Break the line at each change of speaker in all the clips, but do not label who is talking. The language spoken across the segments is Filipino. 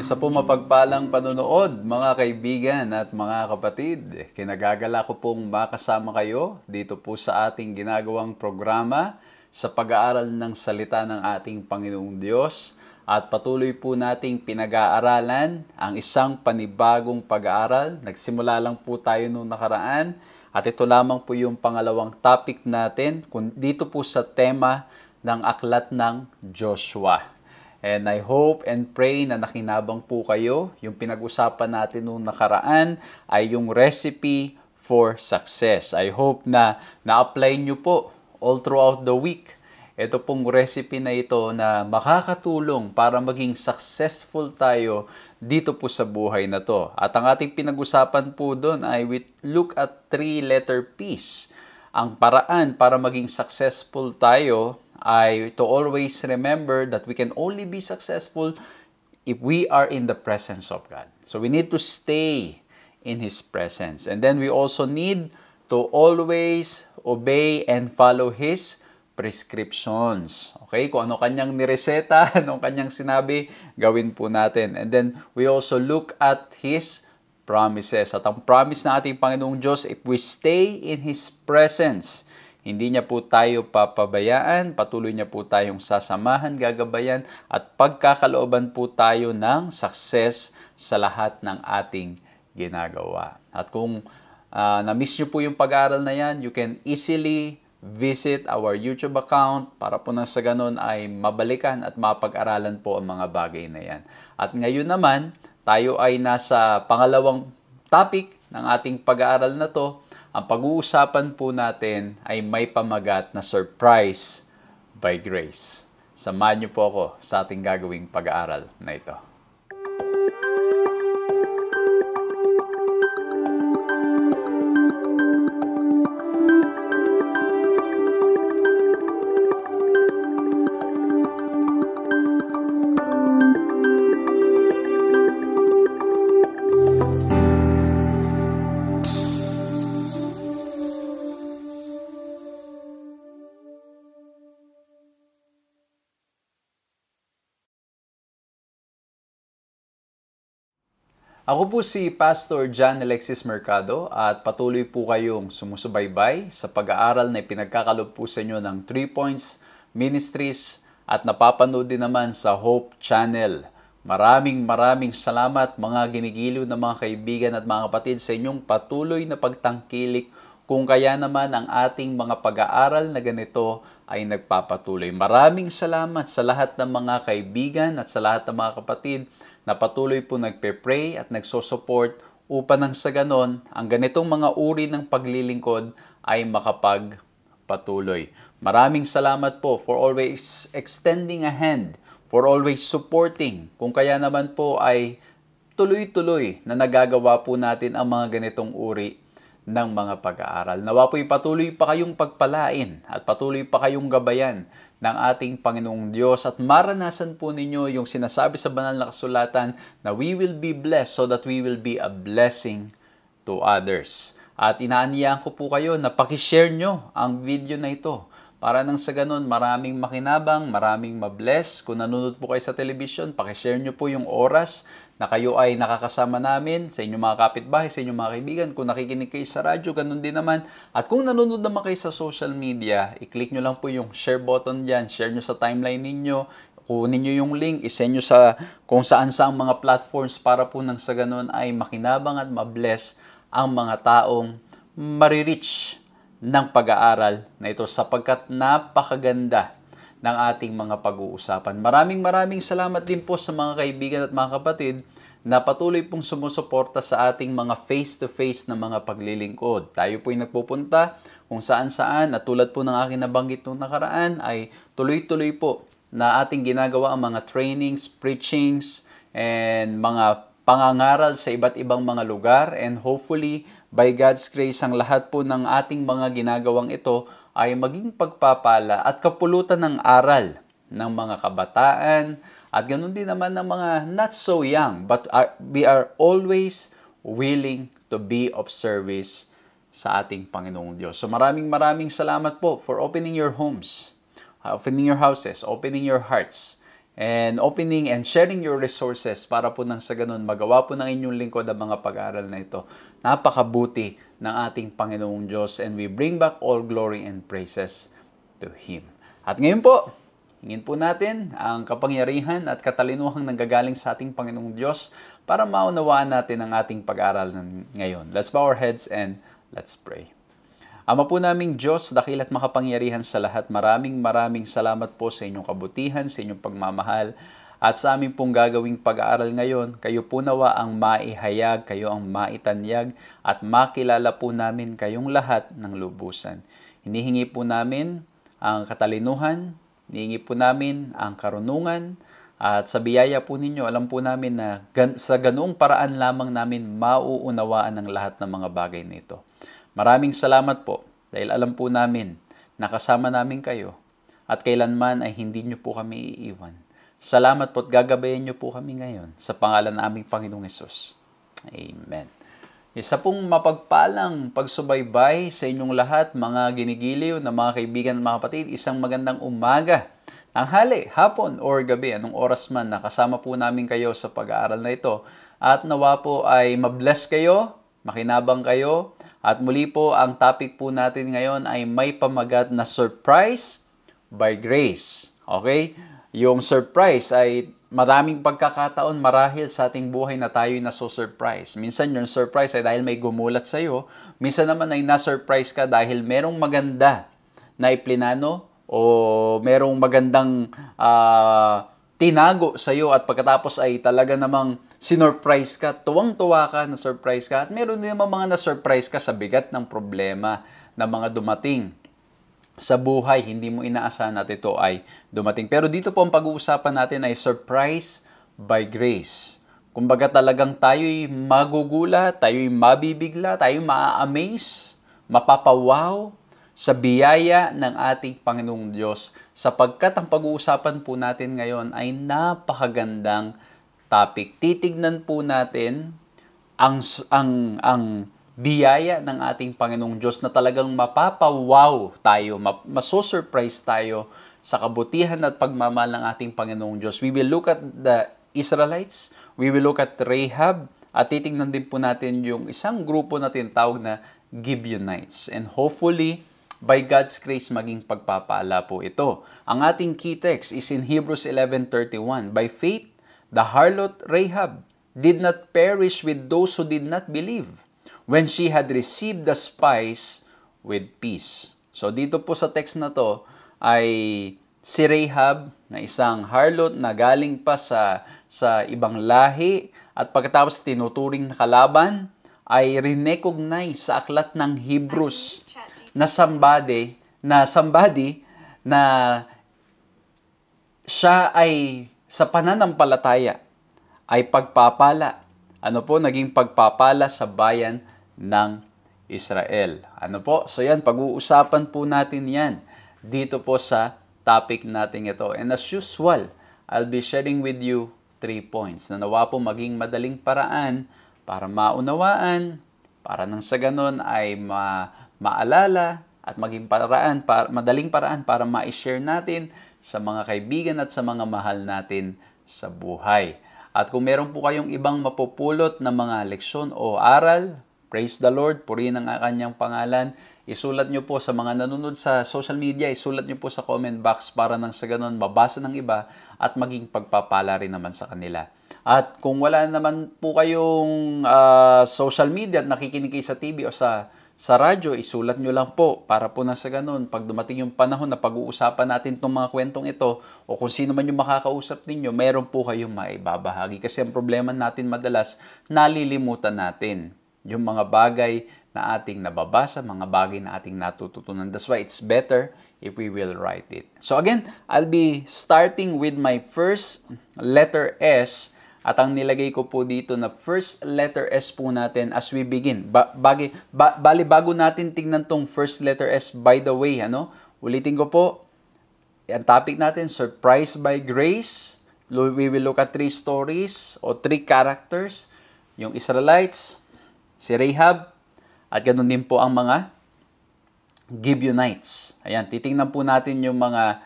Isa po mapagpalang panonood mga kaibigan at mga kapatid. Kinagagala ko pong makasama kayo dito po sa ating ginagawang programa sa pag-aaral ng salita ng ating Panginoong Diyos. At patuloy po nating pinag-aaralan ang isang panibagong pag-aaral. Nagsimula lang po tayo noong nakaraan. At ito lamang po yung pangalawang topic natin dito po sa tema ng aklat ng Joshua. And I hope and pray na nakinabang po kayo. Yung pinag-usapan natin noong nakaraan ay yung recipe for success. I hope na na-apply nyo po all throughout the week. Ito pong recipe na ito na makakatulong para maging successful tayo dito po sa buhay na to. At ang ating pinag-usapan po doon ay we look at 3-letter P's. Ang paraan para maging successful tayo ay to always remember that we can only be successful if we are in the presence of God. So we need to stay in His presence. And then we also need to always obey and follow His prescriptions. Okay? Kung ano kanyang nireseta, anong kanyang sinabi, gawin po natin. And then, we also look at His promises. At ang promise ng ating Panginoong Diyos, if we stay in His presence, hindi niya po tayo papabayaan, patuloy niya po tayong sasamahan, gagabayan, at pagkakalooban po tayo ng success sa lahat ng ating ginagawa. At kung na-miss nyo po yung pag-aaral na yan, you can easily visit our YouTube account para po nang sa ganun ay mabalikan at mapag-aralan po ang mga bagay na yan. At ngayon naman, tayo ay nasa pangalawang topic ng ating pag-aaral na to. Ang pag-uusapan po natin ay may pamagat na surprise by grace. Samahan niyo po ako sa ating gagawing pag-aaral na ito. Ako po si Pastor John Alexis Mercado at patuloy po kayong sumusubaybay sa pag-aaral na ipinagkakalob po sa inyo ng 3 Points Ministries at napapanood din naman sa Hope Channel. Maraming salamat mga ginigiliw na mga kaibigan at mga kapatid sa inyong patuloy na pagtangkilik kung kaya naman ang ating mga pag-aaral na ganito ay nagpapatuloy. Maraming salamat sa lahat ng mga kaibigan at sa lahat ng mga kapatid na patuloy po nagpe-pray at nagsosupport upang nang sa ganon, ang ganitong mga uri ng paglilingkod ay makapagpatuloy. Maraming salamat po for always extending a hand, for always supporting. Kung kaya naman po ay tuloy-tuloy na nagagawa po natin ang mga ganitong uri ng mga pag-aaral. Nawa po'y patuloy pa kayong pagpalain at patuloy pa kayong gabayan ng ating Panginoong Diyos at maranasan po ninyo yung sinasabi sa banal na kasulatan na we will be blessed so that we will be a blessing to others. At inaanyayahan ko po kayo na pakishare nyo ang video na ito para nang sa ganun maraming makinabang, maraming mabless. Kung nanonood po kayo sa television, pakishare nyo po yung oras na kayo ay nakakasama namin sa inyong mga kapitbahay, sa inyong mga kaibigan. Kung nakikinig kayo sa radyo, ganun din naman. At kung nanonood naman kayo sa social media, i-click nyo lang po yung share button dyan. Share nyo sa timeline ninyo. Kunin nyo yung link, isend nyo sa kung saan-saang mga platforms para po nang sa ganun ay makinabang at mabless ang mga taong maririch ng pag-aaral na ito sapagkat napakaganda ng ating mga pag-uusapan. Maraming salamat din po sa mga kaibigan at mga kapatid na patuloy pong sumusuporta sa ating mga face-to-face na mga paglilingkod. Tayo po'y nagpupunta kung saan-saan at tulad po ng aking nabanggit nung nakaraan ay tuloy-tuloy po na ating ginagawa ang mga trainings, preachings, and mga pangangaral sa iba't ibang mga lugar. And hopefully, by God's grace, ang lahat po ng ating mga ginagawang ito ay maging pagpapala at kapulutan ng aral ng mga kabataan at ganun din naman ng mga not so young but we are always willing to be of service sa ating Panginoong Diyos. So maraming salamat po for opening your homes, opening your houses, opening your hearts, and opening and sharing your resources para po nang sa ganun magawa po ng inyong lingkod ang mga pag-aaral na ito. Napakabuti ng ating Panginoong Diyos and we bring back all glory and praises to Him. At ngayon po, hingin po natin ang kapangyarihan at katalinuhang nanggagaling sa ating Panginoong Diyos para maunawaan natin ang ating pag-aaral ngayon. Let's bow our heads and let's pray. Ama po naming Diyos, dakil at makapangyarihan sa lahat, maraming salamat po sa inyong kabutihan, sa inyong pagmamahal, at sa aming pong gagawing pag-aaral ngayon. Kayo po nawa ang maihayag, kayo ang maitanyag, at makilala po namin kayong lahat ng lubusan. Hinihingi po namin ang katalinuhan, hinihingi po namin ang karunungan, at sa biyaya po ninyo, alam po namin na sa ganoong paraan lamang namin mauunawaan ang lahat ng mga bagay nito. Maraming salamat po dahil alam po namin na kasama namin kayo at kailanman ay hindi nyo po kami iiwan. Salamat po at gagabayan nyo po kami ngayon sa pangalan ng aming Panginoong Hesus. Amen. Isa pong mapagpalang pagsubaybay sa inyong lahat, mga ginigiliw na mga kaibigan at mga kapatid. Isang magandang umaga, tanghali, hapon, or gabi. Anong oras man nakasama po namin kayo sa pag-aaral na ito. At nawa po ay mabless kayo, makinabang kayo. At muli po, ang topic po natin ngayon ay may pamagat na surprise by grace. Okay? Yung surprise ay maraming pagkakataon marahil sa ating buhay na tayo'y naso-surprise. Minsan yung surprise ay dahil may gumulat sa'yo. Minsan naman ay na-surprise ka dahil merong maganda na iplinano o merong magandang tinago sa'yo at pagkatapos ay talaga namang sinurprise ka, tuwang-tuwa ka, na-surprise ka. At meron din naman mga na-surprise ka sa bigat ng problema na mga dumating sa buhay, hindi mo inaasahan at ito ay dumating. Pero dito po ang pag-uusapan natin ay surprise by grace. Kumbaga talagang tayo'y magugulat, tayo'y mabibigla, tayo'y ma-amaze, mapapawaw sa biyaya ng ating Panginoong Diyos, sapagkat ang pag-uusapan po natin ngayon ay napakagandang topic. Titignan po natin ang biyaya ng ating Panginoong Diyos na talagang mapapawaw tayo, masosurprise tayo sa kabutihan at pagmamahal ng ating Panginoong Diyos. We will look at the Israelites, we will look at Rahab, at titingnan din po natin yung isang grupo na tinatawag na Gibeonites. And hopefully, by God's grace, maging pagpapala po ito. Ang ating key text is in Hebrews 11:31. By faith, the harlot Rahab did not perish with those who did not believe, when she had received the spies with peace. So dito po sa text na to ay si Rahab na isang harlot na galing pa sa ibang lahi at pagkatapos tinuturing na kalaban ay recognize sa aklat ng Hebrews na somebody na siya ay sa pananampalataya ay pagpapala. Ano po, naging pagpapala sa bayan ng Israel. Ano po? So yan, pag-uusapan po natin yan dito po sa topic natin ito. And as usual, I'll be sharing with you 3 points na nawa po maging madaling paraan para maunawaan, para nang sa ganon ay maalala at maging madaling paraan para ma-share natin sa mga kaibigan at sa mga mahal natin sa buhay. At kung meron po kayong ibang mapupulot na mga leksyon o aral, praise the Lord, purihin ang kanyang pangalan. Isulat nyo po sa mga nanonood sa social media, isulat nyo po sa comment box para nang sa ganun mabasa ng iba at maging pagpapala rin naman sa kanila. At kung wala naman po kayong social media at nakikinig kayo sa TV o sa radyo, isulat nyo lang po para po nang sa ganun, pag dumating yung panahon na pag-uusapan natin itong mga kwentong ito o kung sino man yung makakausap ninyo, meron po kayong maibabahagi. Kasi ang problema natin madalas, nalilimutan natin yung mga bagay na ating nababasa, mga bagay na ating natututunan. That's why it's better if we will write it. So again, I'll be starting with my first letter S. At ang nilagay ko po dito na first letter S po natin as we begin. Bago natin tingnan tong first letter S, by the way, ulitin ko po, ang topic natin, surprise by grace. We will look at 3 stories o 3 characters. Yung Israelites, si Rahab, at ganoon din po ang mga Gibeonites. Ayan, titingnan po natin yung mga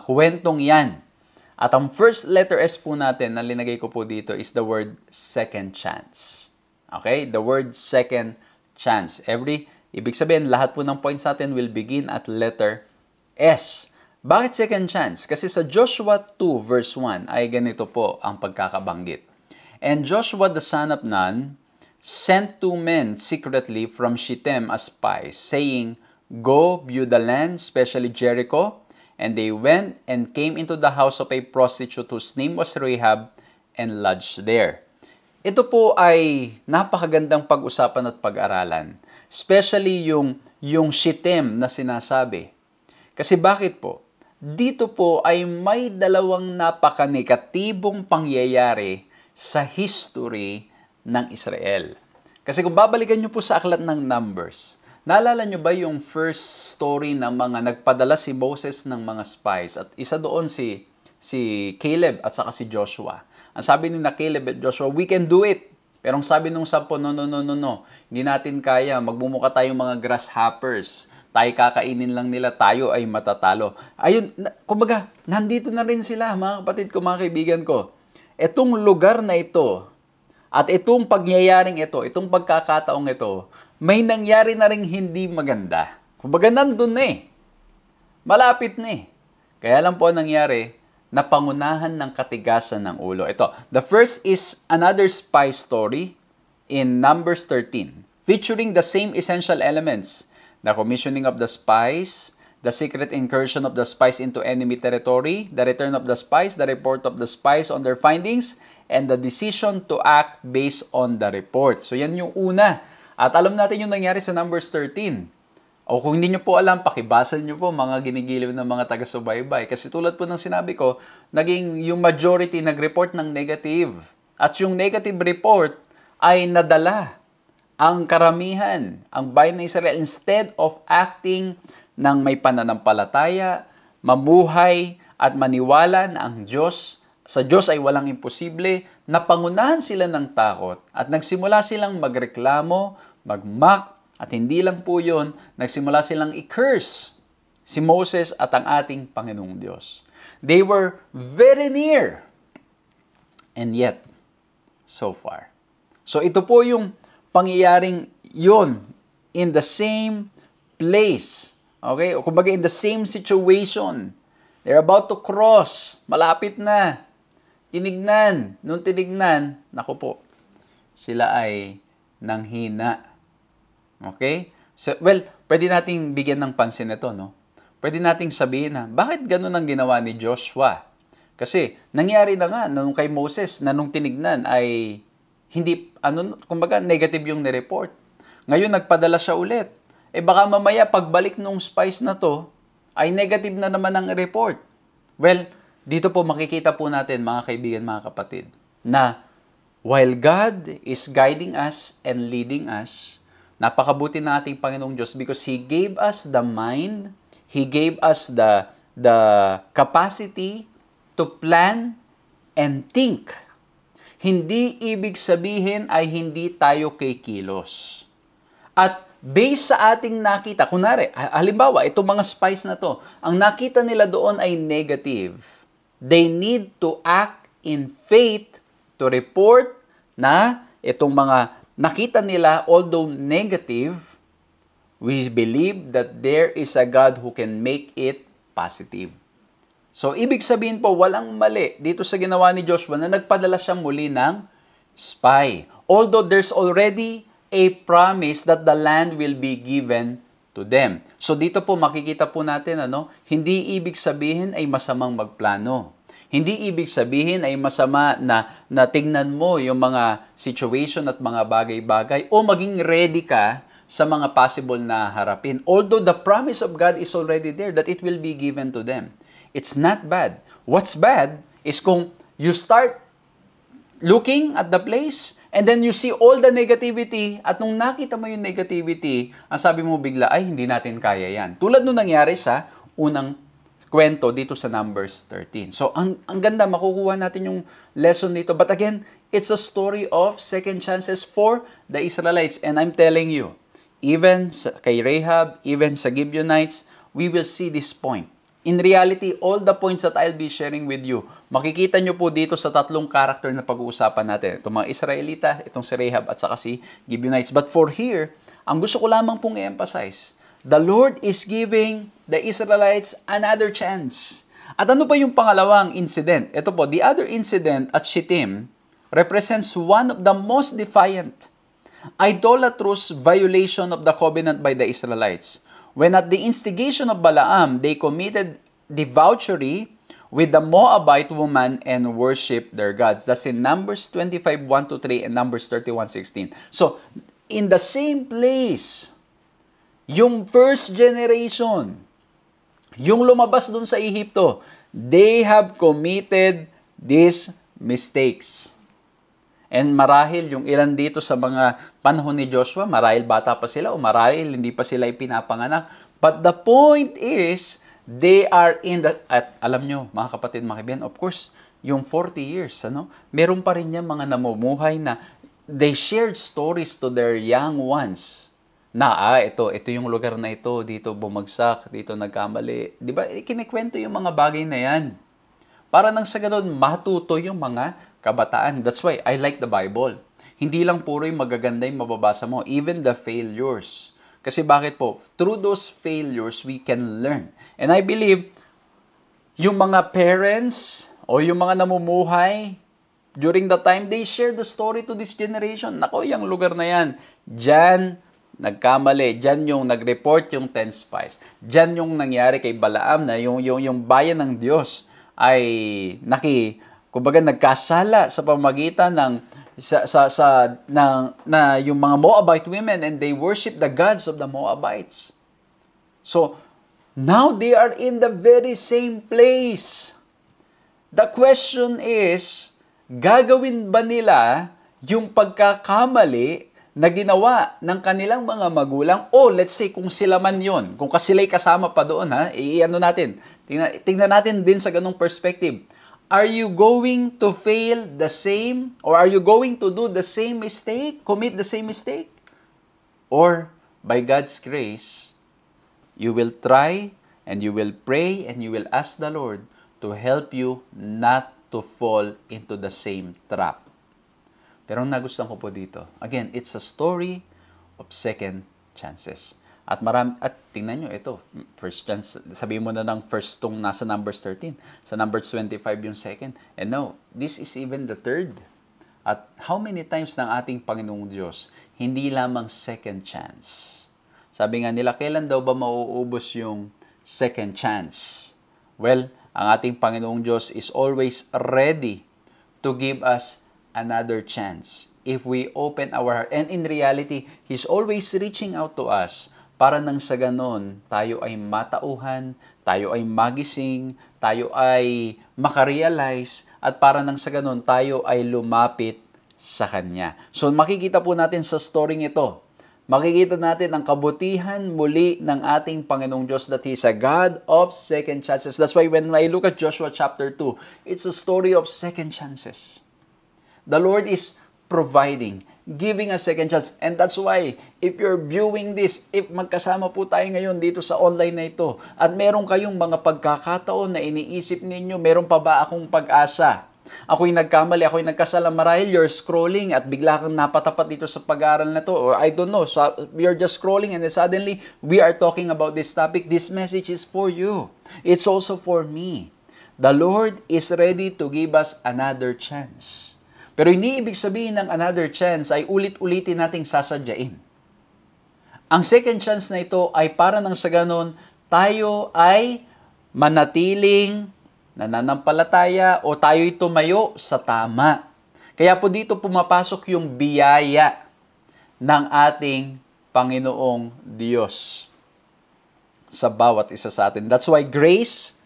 kwentong yan. At ang first letter S po natin na linagay ko po dito is the word second chance. Okay? The word second chance. Ibig sabihin, lahat po ng points natin will begin at letter S. Bakit second chance? Kasi sa Joshua 2 verse 1 ay ganito po ang pagkakabanggit. And Joshua the son of Nun sent 2 men secretly from Shittim as spies, saying, Go view the land, especially Jericho. And they went and came into the house of a prostitute whose name was Rahab and lodged there. Ito po ay napakagandang pag-usapan at pag-aralan. Especially yung Shittim na sinasabi. Kasi bakit po? Dito po ay may dalawang napakanegatibong pangyayari sa history ng Israel. Kasi kung babalikan nyo po sa aklat ng Numbers, naalala nyo ba yung first story ng mga nagpadala si Moses ng mga spies? At isa doon si Caleb at saka si Joshua. Ang sabi ni na Caleb at Joshua, we can do it. Pero ang sabi nung 10, no, no, no, no, no. Hindi natin kaya. Magmumukha tayong mga grasshoppers. Tayo kakainin lang nila, tayo ay matatalo. Ayun, kumbaga, nandito na rin sila, mga kapatid ko, mga kaibigan ko. Itong lugar na ito, at itong pagyayaring ito, itong pagkakataong ito, may nangyari na rin hindi maganda. Kumbaga, nandun na eh. Malapit na eh. Kaya lang po nangyari, napangunahan ng katigasan ng ulo. Ito, the first is another spy story in Numbers 13, featuring the same essential elements: the commissioning of the spies, the secret incursion of the spies into enemy territory, the return of the spies, the report of the spies on their findings, and the decision to act based on the report. So yan yung una. At alam natin yung nangyari sa Numbers 13. O kung hindi nyo po alam, pakibasa nyo po mga ginigiliw ng mga taga-subaybay. Kasi tulad po ng sinabi ko, naging yung majority nag-report ng negative. At yung negative report ay nadala ang karamihan, ang bayan ng Israel, instead of acting ng may pananampalataya, mamuhay at maniwala na ang Diyos, sa Diyos ay walang imposible, napangunahan sila ng takot at nagsimula silang magreklamo, mag-mock. At hindi lang po yun, nagsimula silang i-curse si Moses at ang ating Panginoong Diyos. They were very near, and yet, so far. So ito po yung pangyayaring yun in the same place. Okay? O kumbaga in the same situation. They're about to cross. Malapit na. Tinignan. Nung tinignan, naku po, sila ay nanghina. Okay? So, well, pwede nating bigyan ng pansin ito, no? Pwede nating sabihin na, bakit ganun ang ginawa ni Joshua? Kasi, nangyari na nga, nung kay Moses, na nung tinignan ay hindi, kumbaga, negative yung nireport. Ngayon, nagpadala siya ulit. Eh, baka mamaya, pagbalik nung spies na to, ay negative na naman ang report. Well, dito po makikita po natin, mga kaibigan, mga kapatid, na while God is guiding us and leading us, napakabuti na ating Panginoong Diyos because He gave us the mind, He gave us the capacity to plan and think. Hindi ibig sabihin ay hindi tayo kikilos. At based sa ating nakita, kunwari, halimbawa, itong mga spies na to, ang nakita nila doon ay negative. They need to act in faith to report na itong mga nakita nila, although negative, we believe that there is a God who can make it positive. So, ibig sabihin po, walang mali dito sa ginawa ni Joshua na nagpadala siya muli ng spy. Although there's already a promise that the land will be given to them. So, dito po makikita po natin, hindi ibig sabihin ay masamang magplano. Hindi ibig sabihin ay masama na tingnan mo yung mga situation at mga bagay-bagay o maging ready ka sa mga possible na harapin. Although the promise of God is already there that it will be given to them. It's not bad. What's bad is kung you start looking at the place and then you see all the negativity at nung nakita mo yung negativity, ang sabi mo bigla, ay hindi natin kaya yan. Tulad nung nangyari sa unang kwento dito sa Numbers 13. So, ang ganda, makukuha natin yung lesson dito. But again, it's a story of second chances for the Israelites. And I'm telling you, even kay Rahab, even sa Gibeonites, we will see this point. In reality, all the points that I'll be sharing with you, makikita nyo po dito sa tatlong character na pag-uusapan natin. Itong mga Israelita, itong si Rahab at saka si Gibeonites. But for here, ang gusto ko lamang pong i-emphasize, the Lord is giving the Israelites another chance. At ano pa yung pangalawang incident? Ito po, the other incident at Shittim represents one of the most defiant, idolatrous violation of the covenant by the Israelites. When at the instigation of Balaam, they committed debauchery with the Moabite woman and worship their gods. That's in Numbers 25:1-3 and Numbers 31:16. So, in the same place, yung first generation, yung lumabas dun sa Ehipto, they have committed these mistakes. And marahil yung ilan dito sa mga panahon ni Joshua, marahil bata pa sila o marahil hindi pa sila ipinapanganak. But the point is, they are in the, at alam nyo, mga kapatid, mga kaibigan, of course, yung 40 years, meron pa rin yan mga namumuhay na they shared stories to their young ones na, ito yung lugar na ito, dito bumagsak, dito nagkamali. Di ba? Kinikwento yung mga bagay na yan. Para nang sa ganun, matuto yung mga kabataan. That's why I like the Bible. Hindi lang puro yung magaganda yung mababasa mo, even the failures. Kasi bakit po? Through those failures, we can learn. And I believe, yung mga parents o yung mga namumuhay, during the time, they share the story to this generation. Nako, yung lugar na yan, dyan, nagkamali. Dyan yung nag-report yung 10 spies. Dyan yung nangyari kay Balaam na yung bayan ng Diyos ay kumbaga nagkasala sa pamagitan ng yung mga Moabite women, and they worship the gods of the Moabites. So now they are in the very same place. The question is, gagawin ba nila yung pagkakamali na ginawa ng kanilang mga magulang? O let's say kung sila man yun, kung sila'y kasama pa doon, tingnan natin din sa ganung perspective. Are you going to fail the same? Or are you going to do the same mistake? Commit the same mistake? Or, by God's grace, you will try and you will pray and you will ask the Lord to help you not to fall into the same trap. Pero ang nagustuhan ko po dito, again, it's a story of second chances. At tingnan nyo, ito, first chance, sabihin mo na ng first tong nasa Numbers 13. Sa Numbers 25 yung second. And now, this is even the third. At how many times ng ating Panginoong Diyos, hindi lamang second chance. Sabi nga nila, kailan daw ba mauubos yung second chance? Well, ang ating Panginoong Diyos is always ready to give us another chance. If we open our heart. And in reality, He's always reaching out to us para nang sa ganon, tayo ay matauhan, tayo ay magising, tayo ay makarealize, at para nang sa ganon, tayo ay lumapit sa Kanya. So makikita po natin sa story ito, makikita natin ang kabutihan muli ng ating Panginoong Diyos, that He is a God of second chances. That's why when I look at Joshua chapter 2, it's a story of second chances. The Lord is providing, giving a second chance. And that's why, if you're viewing this, if magkasama po tayo ngayon dito sa online na ito, at meron kayong mga pagkakataon na iniisip ninyo, meron pa ba akong pag-asa? Ako'y nagkamali, ako'y nagkasala, marahil you're scrolling at bigla kang napatapat dito sa pag-aaral na to, or I don't know, so you're just scrolling and then suddenly we are talking about this topic. This message is for you. It's also for me. The Lord is ready to give us another chance. Pero hindi ibig sabihin ng another chance ay ulit-ulitin nating sasadyain. Ang second chance na ito ay para nang sa ganon, tayo ay manatiling nananampalataya o tayo'y tumayo sa tama. Kaya po dito pumapasok yung biyaya ng ating Panginoong Diyos sa bawat isa sa atin. That's why grace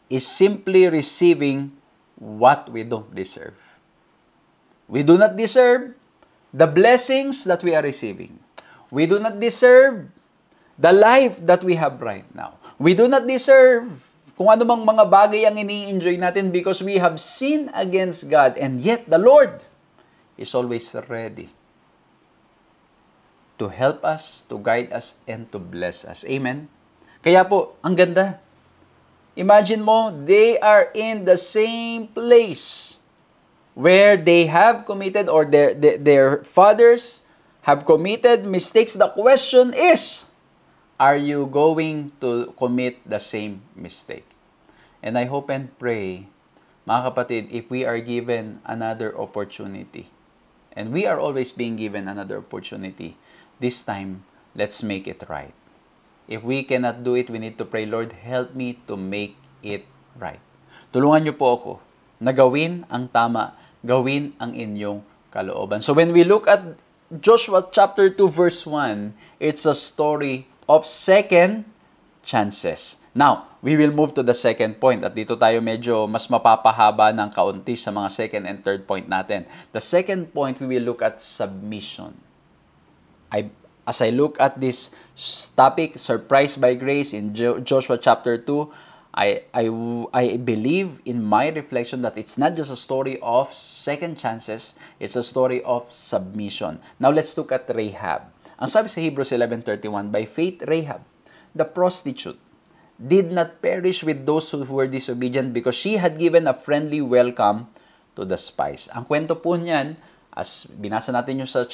is simply receiving what we don't deserve. We do not deserve the blessings that we are receiving. We do not deserve the life that we have right now. We do not deserve kung ano mang mga bagay ang ini-enjoy natin because we have sinned against God. And yet, the Lord is always ready to help us, to guide us, and to bless us. Amen? Kaya po, ang ganda. Imagine mo, they are in the same place where they have committed, or their fathers have committed mistakes. The question is, are you going to commit the same mistake? And I hope and pray, mga kapatid, if we are given another opportunity, and we are always being given another opportunity, this time, let's make it right. If we cannot do it, we need to pray, Lord, help me to make it right. Tulungan niyo po ako na gawin ang tama, gawin ang inyong kalooban. So when we look at Joshua chapter 2 verse 1, it's a story of second chances. Now, we will move to the second point at dito tayo medyo mas mapapahaba ng kaunti sa mga second and third point natin. The second point, we will look at submission. As I look at this topic, surprised by grace in Joshua chapter 2, I believe in my reflection that it's not just a story of second chances, it's a story of submission. Now let's look at Rahab. Ang sabi sa Hebrews 11:31, by faith Rahab, the prostitute, did not perish with those who were disobedient because she had given a friendly welcome to the spies. Ang kwento po niyan, as binasa natin yung sa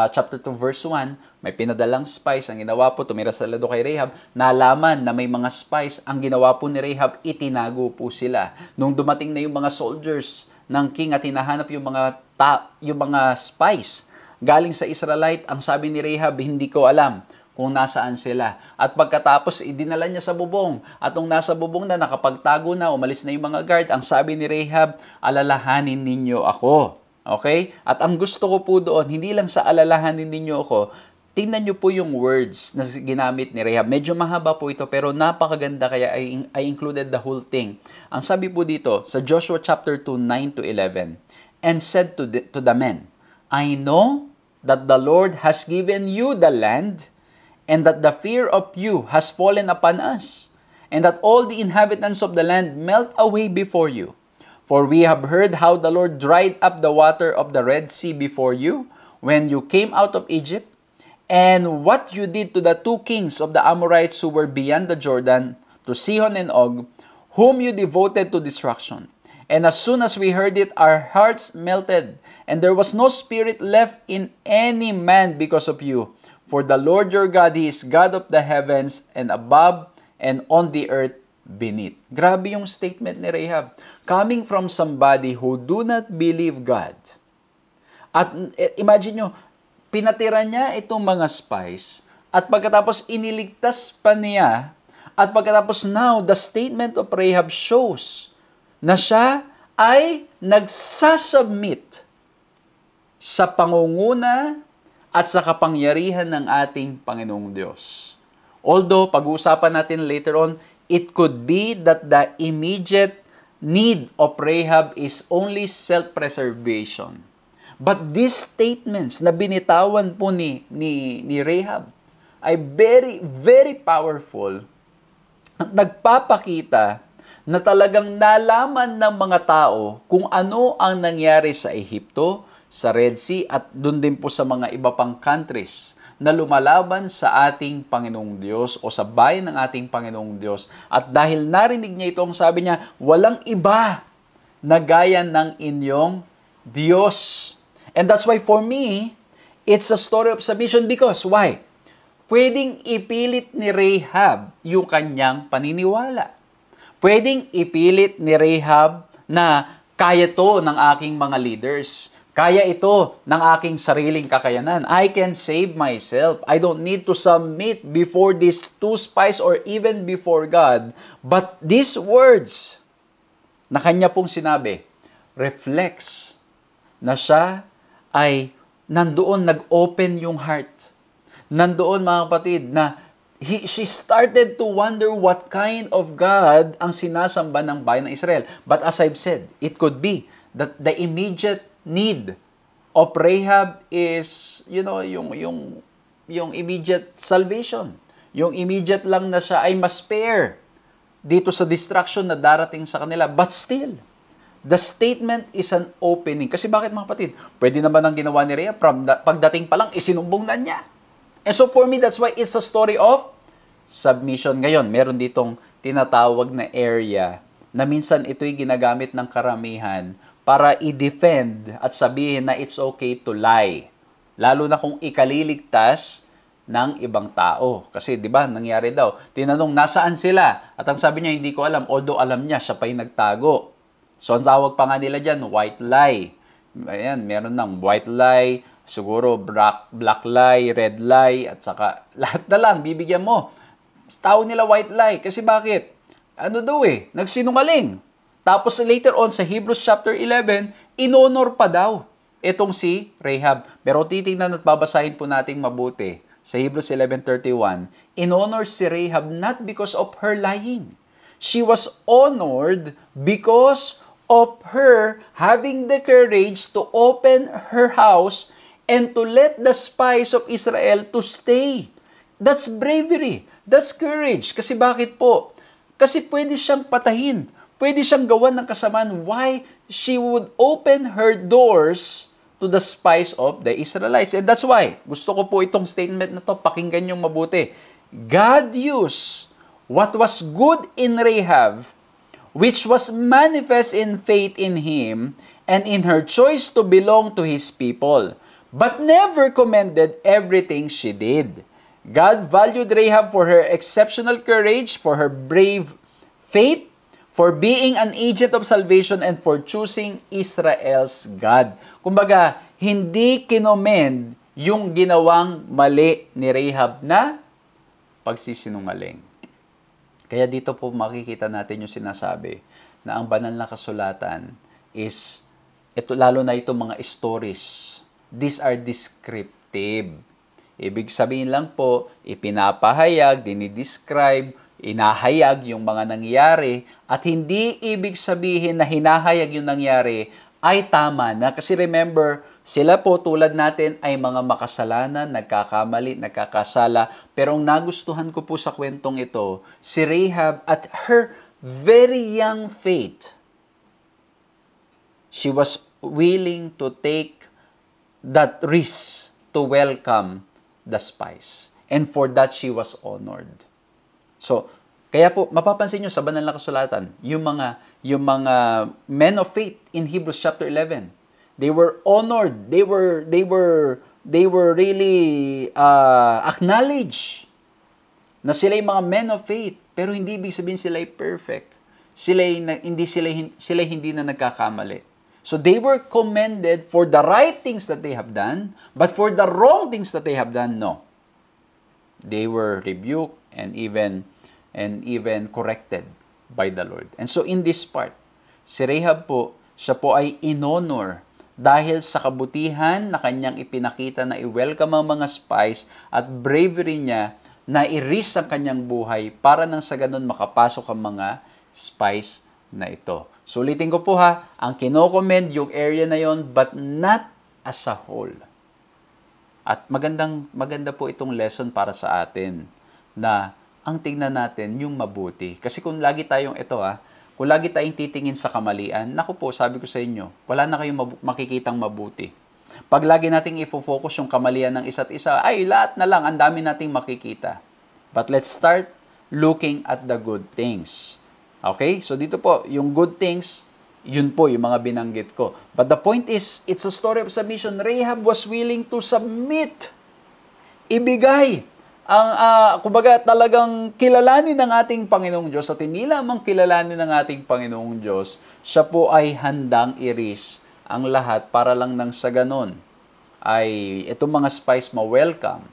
chapter 2 verse 1, may pinadalang spies. Ang ginawa po, tumira sa lado kay Rahab, nalaman na may mga spies. Ang ginawa po ni Rahab, itinago po sila. Nung dumating na yung mga soldiers ng king at hinahanap yung mga spies galing sa Israelite, ang sabi ni Rahab, hindi ko alam kung nasaan sila. At pagkatapos, idinala niya sa bubong. At nung nasa bubong na, nakapagtago na, umalis na yung mga guard, ang sabi ni Rahab, alalahanin ninyo ako. Okay? At ang gusto ko po doon, hindi lang sa alalahanin ninyo ako, tingnan nyo po yung words na ginamit ni Rahab. Medyo mahaba po ito, pero napakaganda kaya I included the whole thing. Ang sabi po dito, sa Joshua chapter 2, 9-11, and said to the men, I know that the Lord has given you the land, and that the fear of you has fallen upon us, and that all the inhabitants of the land melt away before you. For we have heard how the Lord dried up the water of the Red Sea before you when you came out of Egypt, and what you did to the two kings of the Amorites who were beyond the Jordan, to Sihon and Og, whom you devoted to destruction. And as soon as we heard it, our hearts melted, and there was no spirit left in any man because of you. For the Lord your God, He is God of the heavens and above and on the earth beneath. Grabe yung statement ni Rahab. Coming from somebody who do not believe God. At imagine nyo, pinatira niya itong mga spies at pagkatapos iniligtas pa niya at pagkatapos now, the statement of Rahab shows na siya ay nagsasubmit sa pangunguna at sa kapangyarihan ng ating Panginoong Diyos. Although, pag-uusapan natin later on, it could be that the immediate need of Rahab is only self-preservation. But these statements na binitawan po ni Rahab ay very, very powerful. Nagpapakita na talagang nalaman ng mga tao kung ano ang nangyari sa Ehipto, sa Red Sea, at doon din po sa mga iba pang countries na lumalaban sa ating Panginoong Diyos o sa bayan ng ating Panginoong Diyos. At dahil narinig niya ito, ang sabi niya, walang iba na gaya ng inyong Diyos. And that's why for me, it's a story of submission because, why? Pwedeng ipilit ni Rahab yung kanyang paniniwala. Pwedeng ipilit ni Rahab na kaya to ng aking mga leaders. Kaya ito ng aking sariling kakayanan. I can save myself. I don't need to submit before these two spies or even before God. But these words na kanya pong sinabi reflects na siya ay nandoon nag-open yung heart. Nandoon mga kapatid na she started to wonder what kind of God ang sinasamba ng bayan ng Israel. But as I've said, it could be that the immediate need of Rahab is, yung immediate salvation. Yung immediate lang na siya ay ma-spare dito sa destruction na darating sa kanila. But still, the statement is an opening. Kasi bakit mga kapatid? Pwede naman ang ginawa ni Rahab, pagdating pa lang, isinumbong na niya. And so for me, that's why it's a story of submission. Ngayon, meron ditong tinatawag na area na minsan ito'y ginagamit ng karamihan para i-defend at sabihin na it's okay to lie. Lalo na kung ikaliligtas ng ibang tao. Kasi, di ba, nangyari daw. Tinanong, nasaan sila? At ang sabi niya, hindi ko alam. Although alam niya, siya pa'y nagtago. So, ang tawag pa nga nila dyan, white lie. Ayan, meron ng white lie, siguro black lie, red lie, at saka lahat na lang, bibigyan mo. Tawag nila white lie. Kasi bakit? Ano daw nagsinungaling. Tapos later on sa Hebrews chapter 11, inonor pa daw itong si Rahab. Pero titingnan at babasahin po nating mabuti sa Hebrews 11:31. Inonor si Rahab not because of her lying. She was honored because of her having the courage to open her house and to let the spies of Israel to stay. That's bravery. That's courage. Kasi bakit po? Kasi pwede siyang patahin. Pwede siyang gawan ng kasamaan. Why? She would open her doors to the spies of the Israelites. And that's why, gusto ko po itong statement na to, pakinggan niyong mabuti. God used what was good in Rahab, which was manifest in faith in him, and in her choice to belong to his people, but never commended everything she did. God valued Rahab for her exceptional courage, for her brave faith, for being an agent of salvation, and for choosing Israel's God. Kumbaga, hindi kinommend yung ginawang mali ni Rahab na pagsisinungaling. Kaya dito po makikita natin yung sinasabi na ang banal na kasulatan is, ito, lalo na itong mga stories, these are descriptive. Ibig sabihin lang po, ipinapahayag, dinidescribe, inahayag yung mga nangyari, at hindi ibig sabihin na hinahayag yung nangyari ay tama na. Kasi remember, sila po tulad natin ay mga makasalanan, nagkakamali, nagkakasala. Pero ang nagustuhan ko po sa kwentong ito, si Rahab at her very young faith, she was willing to take that risk to welcome the spies. And for that, she was honored. So, kaya po, mapapansin nyo sa banal na kasulatan, yung mga men of faith in Hebrews chapter 11, they were honored, they were really acknowledged na sila yung mga men of faith, pero hindi ibig sabihin sila ay perfect. Sila hindi na nagkakamali. So they were commended for the right things that they have done, but for the wrong things that they have done, no. They were rebuked and even corrected by the Lord. And so in this part, si Rahab po, siya po ay in-honor dahil sa kabutihan na kanyang ipinakita na i-welcome ang mga spies at bravery niya na i-risk ang kanyang buhay para nang sa ganun makapasok ang mga spies na ito. So ulitin ko po ha, ang kino-commend yung area na yon, but not as a whole. At maganda po itong lesson para sa atin na ang tingnan natin yung mabuti. Kasi kung lagi tayong kung lagi tayong titingin sa kamalian, naku po, sabi ko sa inyo, wala na kayong makikitang mabuti. Pag lagi nating ifo-focus yung kamalian ng isa't isa, ay lahat na lang, ang dami nating makikita. But let's start looking at the good things. Okay? So dito po, yung good things, yun po yung mga binanggit ko. But the point is, it's a story of submission. Rahab was willing to submit. Ibigay. Kumbaga talagang kilalanin ng ating Panginoong Diyos at hindi lamang kilalanin ng ating Panginoong Diyos, siya po ay handang i-risk ang lahat para lang nang sa ganon ay itong mga spies ma-welcome.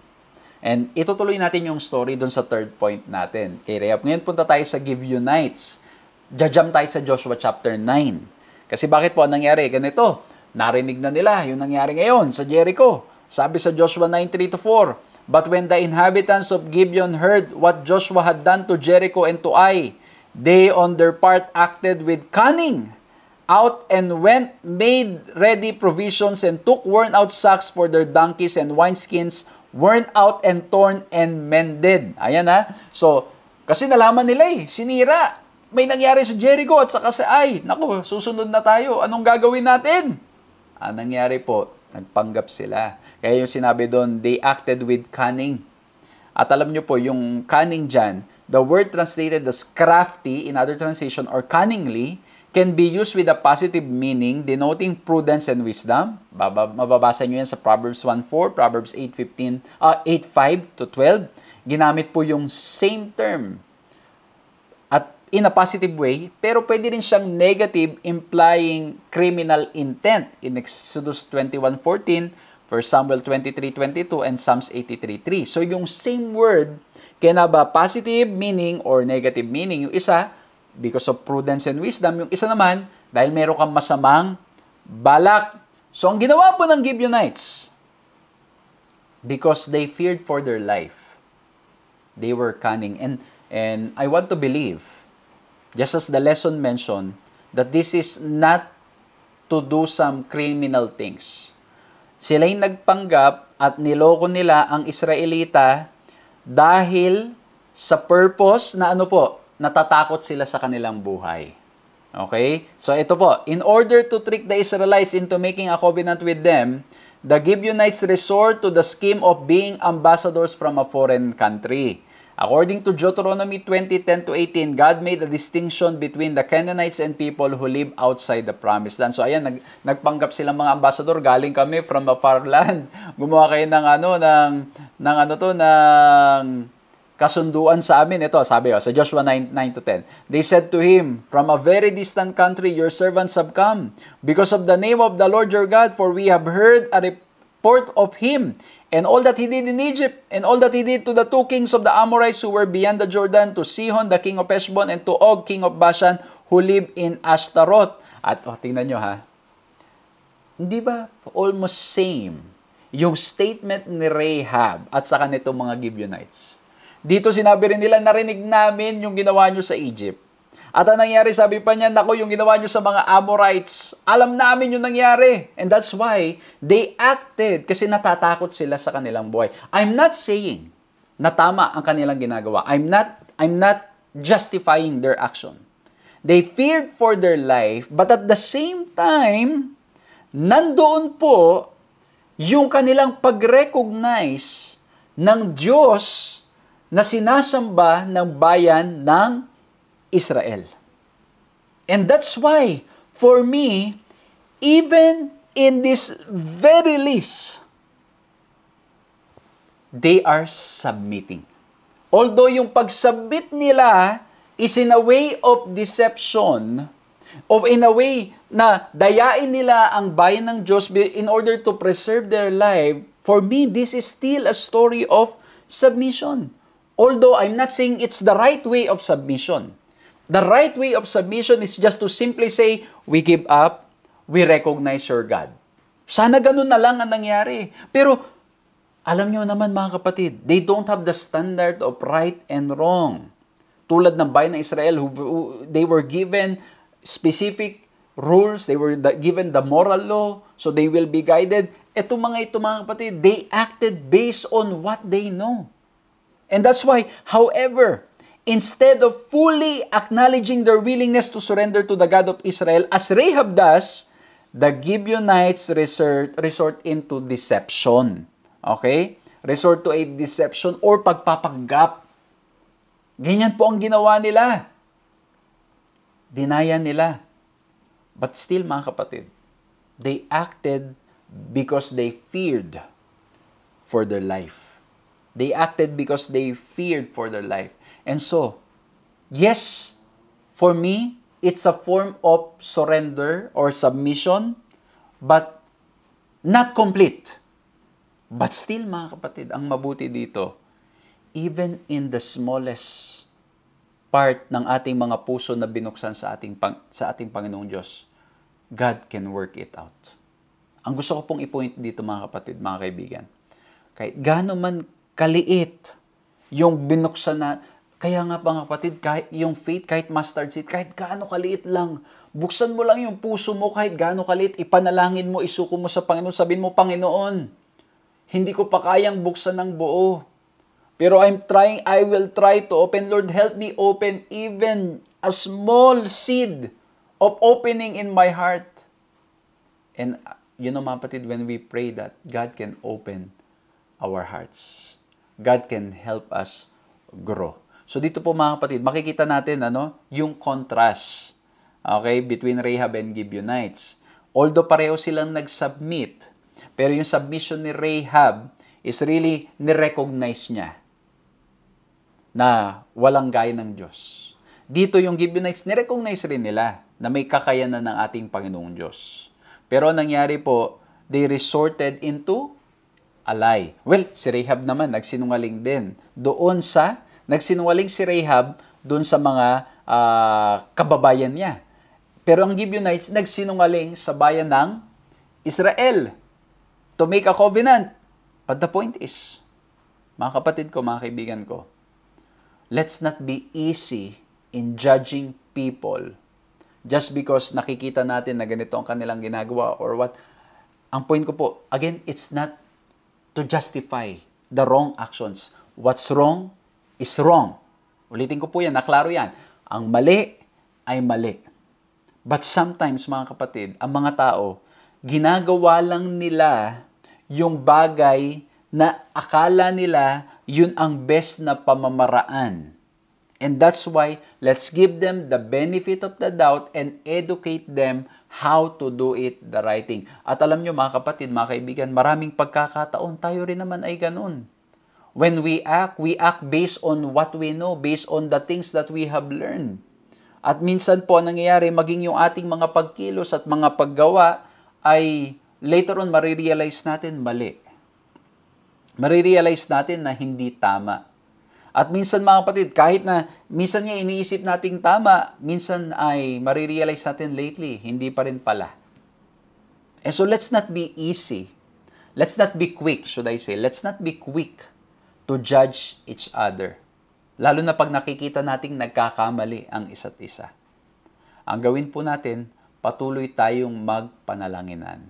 And itutuloy natin yung story doon sa third point natin kay Rahab. Ngayon punta tayo sa Gibeonites. Jajam tayo sa Joshua chapter 9. Kasi bakit po ang nangyari? Ganito, narinig na nila yung nangyari ngayon sa Jericho. Sabi sa Joshua 9:3-4, "But when the inhabitants of Gibeon heard what Joshua had done to Jericho and to Ai, they on their part acted with cunning, out and went, made ready provisions, and took worn-out sacks for their donkeys and wineskins, worn out and torn and mended." Ayan ha. So, kasi nalaman nila sinira. May nangyari sa Jericho at saka sa Ai. Naku, susunod na tayo. Anong gagawin natin? Ang nangyari po, nagpanggap sila. Kaya yung sinabi doon, they acted with cunning. At alam nyo po, yung cunning dyan, the word translated as crafty in other translation or cunningly can be used with a positive meaning denoting prudence and wisdom. Mababasa nyo yan sa Proverbs 1:4, Proverbs 8:5-12. Ginamit po yung same term at in a positive way, pero pwede rin siyang negative, implying criminal intent in Exodus 21:14, 1 Samuel 23:22, and Psalms 83:3. So yung same word can have a positive meaning or negative meaning. Yung isa, because of prudence and wisdom. Yung isa naman, dahil meron kang masamang balak. So ang ginawa po ng Gibeonites, because they feared for their life, they were cunning. And I want to believe, just as the lesson mentioned, that this is not to do some criminal things. Sila'y nagpanggap at niloko nila ang Israelita dahil sa purpose na natatakot sila sa kanilang buhay. Okay? So ito po, in order to trick the Israelites into making a covenant with them, the Gibeonites resort to the scheme of being ambassadors from a foreign country. According to Deuteronomy 20:10-18, God made a distinction between the Canaanites and people who live outside the promised land. So ayan, nagpanggap silang mga ambassador, galing kami from a far land. Gumawa kayo ng kasunduan sa amin. Ito, sabi sa Joshua 9:9-10. They said to him, "From a very distant country your servants have come, because of the name of the Lord your God, for we have heard a report of him, and all that he did in Egypt, and all that he did to the two kings of the Amorites who were beyond the Jordan, to Sihon, the king of Heshbon, and to Og, king of Bashan, who live in Ashtaroth." At tingnan nyo ha, hindi ba almost same yung statement ni Rahab at saka nitong mga Gibeonites? Dito sinabi rin nila, narinig namin yung ginawa nyo sa Egypt. At ang nangyari, sabi pa niya, naku, yung ginawa nyo sa mga Amorites, alam namin yung nangyari. And that's why they acted, kasi natatakot sila sa kanilang buhay. I'm not saying na tama ang kanilang ginagawa. I'm not justifying their action. They feared for their life, but at the same time, nandoon po yung kanilang pag-recognize ng Diyos na sinasamba ng bayan ng Israel. And that's why, for me, even in this very least, they are submitting. Although yung pag-submit nila is in a way of deception, of in a way na dayain nila ang bayan ng Diyos in order to preserve their life, for me, this is still a story of submission. Although I'm not saying it's the right way of submission. The right way of submission is just to simply say, we give up, we recognize your God. Sana ganun na lang ang nangyari. Pero, alam nyo naman mga kapatid, they don't have the standard of right and wrong. Tulad ng bayan ng Israel, they were given specific rules, they were given the moral law, so they will be guided. Ito mga kapatid, they acted based on what they know. And that's why, however, instead of fully acknowledging their willingness to surrender to the God of Israel, as Rahab does, the Gibeonites resort into deception. Okay? Resort to a deception or pagpapanggap. Ganyan po ang ginawa nila. Dinayan nila. But still, mga kapatid, they acted because they feared for their life. They acted because they feared for their life. And so, yes, for me, it's a form of surrender or submission, but not complete. But still, mga kapatid, ang mabuti dito, even in the smallest part ng ating mga puso na binuksan sa ating Panginoong Diyos, God can work it out. Ang gusto ko pong i-point dito, mga kapatid, mga kaibigan, kahit gaano man kaliit yung binuksan na. Kaya nga mga kapatid, kahit yung faith, kahit mustard seed, kahit gaano kaliit lang, buksan mo lang yung puso mo, kahit gaano kaliit, ipanalangin mo, isuko mo sa Panginoon, sabihin mo, Panginoon, hindi ko pa kayang buksan ng buo. Pero I will try to open. Lord, help me open even a small seed of opening in my heart. And you know mga kapatid, when we pray that, God can open our hearts. God can help us grow. So dito po mga kapatid, makikita natin yung contrast, okay, between Rahab and Gibeonites. Although pareho silang nag-submit, pero yung submission ni Rahab is really ni-recognize niya na walang gaya ng Diyos. Dito yung Gibeonites, ni-recognize rin nila na may kakayanan ng ating Panginoong Diyos. Pero nangyari po, they resorted into a lie. Well, si Rahab naman, nagsinungaling din. Nagsinungaling si Rahab doon sa mga kababayan niya. Pero ang Gibeonites nagsinungaling sa bayan ng Israel to make a covenant. But the point is, mga kapatid ko, mga kaibigan ko, let's not be easy in judging people just because nakikita natin na ganito ang kanilang ginagawa or what. Ang point ko po, again, it's not to justify the wrong actions. What's wrong is wrong. Ulitin ko po yan, naklaro yan. Ang mali ay mali. But sometimes, mga kapatid, ang mga tao, ginagawa lang nila yung bagay na akala nila yun ang best na pamamaraan. And that's why, let's give them the benefit of the doubt and educate them how to do it the right thing. At alam nyo, mga kapatid, mga kaibigan, maraming pagkakataon, tayo rin naman ay ganun. When we act based on what we know, based on the things that we have learned. At minsan po, nangyayari, maging yung ating mga pagkilos at mga paggawa ay later on, marirealize natin mali. Marirealize natin na hindi tama. At minsan, mga kapatid, kahit na minsan nga iniisip nating tama, minsan ay marirealize natin lately, hindi pa rin pala. And so let's not be easy. Let's not be quick, should I say. Let's not be quick to judge each other. Lalo na pag nakikita nating nagkakamali ang isa't isa. Ang gawin po natin, patuloy tayong magpanalanginan.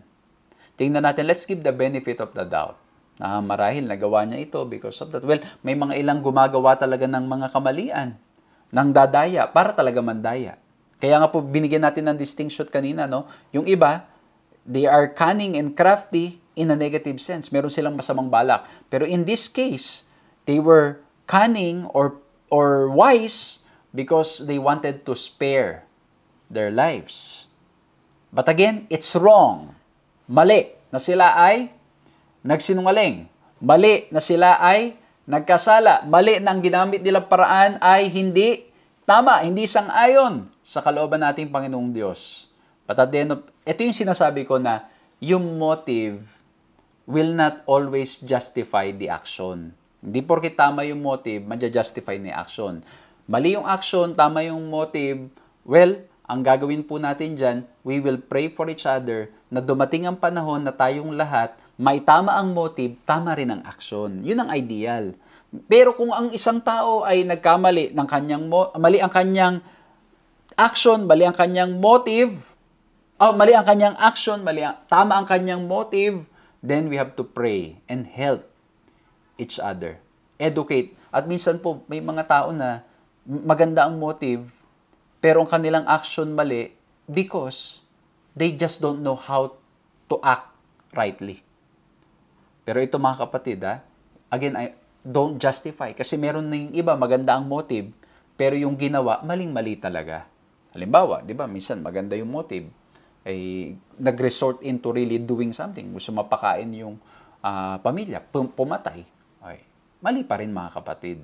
Tingnan natin, let's give the benefit of the doubt. Marahil nagawa niya ito because of that. Well, may mga ilang gumagawa talaga ng mga kamalian, ng dadaya, para talaga mandaya. Kaya nga po, binigyan natin ng distinction kanina, no? Yung iba, they are cunning and crafty in a negative sense. Meron silang masamang balak. Pero in this case, they were cunning or wise because they wanted to spare their lives. But again, it's wrong. Mali na sila ay nagsinungaling. Mali na sila ay nagkasala. Mali na ang ginamit nilang paraan ay hindi tama, hindi sang-ayon sa kalooban nating Panginoong Diyos. But at the end of, ito yung sinasabi ko na yung motive will not always justify the action. Hindi porke tama yung motive, madja-justify ni action. Mali yung action, tama yung motive, well, ang gagawin po natin dyan, we will pray for each other na dumating ang panahon na tayong lahat, may tama ang motive, tama rin ang action. Yun ang ideal. Pero kung ang isang tao ay nagkamali ng kanyang mali ang kanyang action, mali ang kanyang motive, mali ang kanyang action, tama ang kanyang motive, then we have to pray and help each other. Educate. At minsan po, may mga tao na maganda ang motive, pero ang kanilang action mali because they just don't know how to act rightly. Pero ito, mga kapatid, again, I don't justify. Kasi meron na yung iba, maganda ang motive, pero yung ginawa, maling-mali talaga. Halimbawa, di ba, minsan maganda yung motive, ay nag-resort into really doing something. Gusto mapakain yung pamilya, pumatay. Okay. Mali pa rin, mga kapatid.